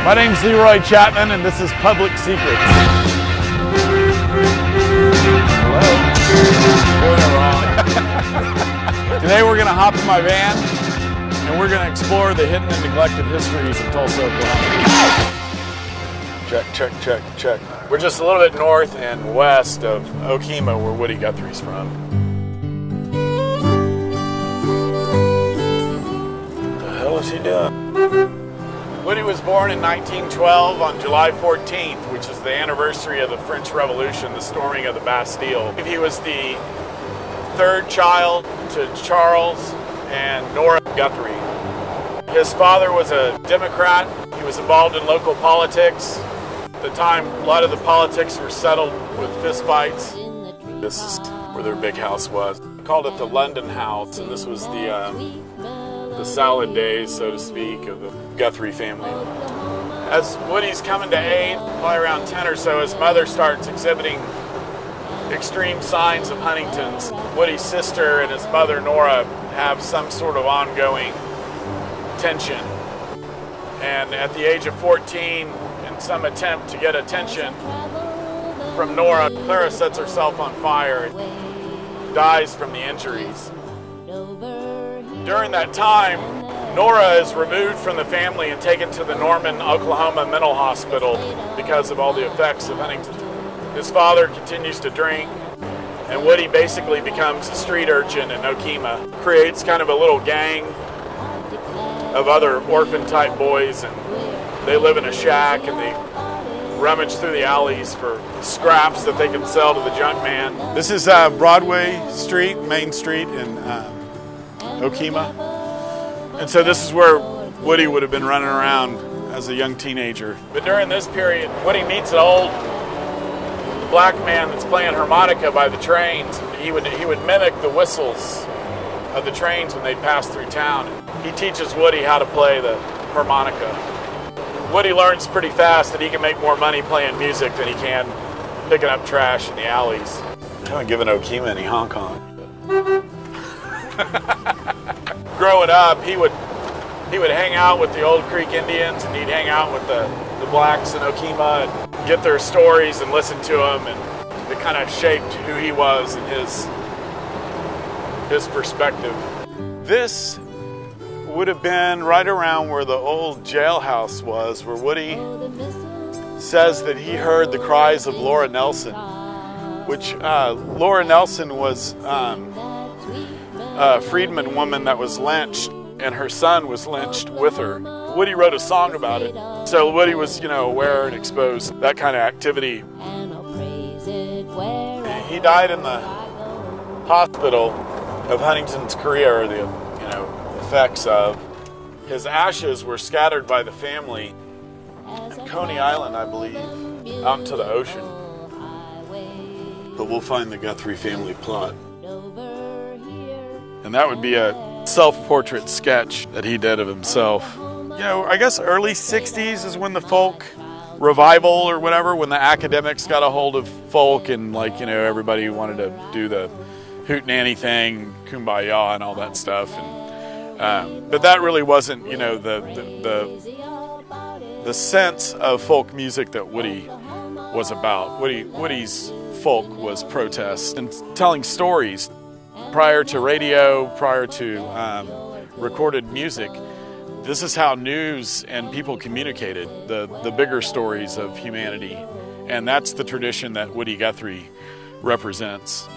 My name's Roy Chapman, and this is Public Secrets. Hello. Today we're going to hop in my van, and we're going to explore the hidden and neglected histories of Tulsa, Oklahoma. Check, check, check, check. We're just a little bit north and west of Okemah, where Woody Guthrie's from. What the hell is he doing? Woody was born in 1912 on July 14th, which is the anniversary of the French Revolution, the storming of the Bastille. He was the third child to Charles and Nora Guthrie. His father was a Democrat. He was involved in local politics. At the time, a lot of the politics were settled with fistfights. This is where their big house was. They called it the London House, and this was the salad days, so to speak, of the Guthrie family. As Woody's coming to age, probably around 10 or so, his mother starts exhibiting extreme signs of Huntington's. Woody's sister and his mother, Nora, have some sort of ongoing tension. And at the age of 14, in some attempt to get attention from Nora, Clara sets herself on fire and dies from the injuries. During that time, Nora is removed from the family and taken to the Norman, Oklahoma Mental Hospital because of all the effects of Huntington. His father continues to drink, and Woody basically becomes a street urchin in Okemah. Creates kind of a little gang of other orphan-type boys, and they live in a shack, and they rummage through the alleys for scraps that they can sell to the junk man. This is Broadway Street, Main Street in Okemah. And so this is where Woody would have been running around as a young teenager. But during this period, Woody meets an old black man that's playing harmonica by the trains. He would mimic the whistles of the trains when they pass through town. He teaches Woody how to play the harmonica. Woody learns pretty fast that he can make more money playing music than he can picking up trash in the alleys. I haven't given Okemah any Hong Kong. Growing up, he would hang out with the Old Creek Indians, and he'd hang out with the blacks in Okemah and get their stories and listen to them, and it kind of shaped who he was and his perspective. This would have been right around where the old jailhouse was, where Woody says that he heard the cries of Laura Nelson, which Laura Nelson was a freedman woman that was lynched, and her son was lynched with her. Woody wrote a song about it. So Woody was, aware and exposed to that kind of activity. He died in the hospital of Huntington's chorea, or the, effects of. His ashes were scattered by the family at Coney Island, I believe, out into the ocean. But we'll find the Guthrie family plot. And that would be a self-portrait sketch that he did of himself. I guess early 60s is when the folk revival or whatever, when the academics got a hold of folk, and everybody wanted to do the hootenanny thing, kumbaya and all that stuff. But that really wasn't, the sense of folk music that Woody was about. Woody's folk was protest and telling stories. Prior to radio, prior to recorded music, this is how news and people communicated, the bigger stories of humanity. And that's the tradition that Woody Guthrie represents.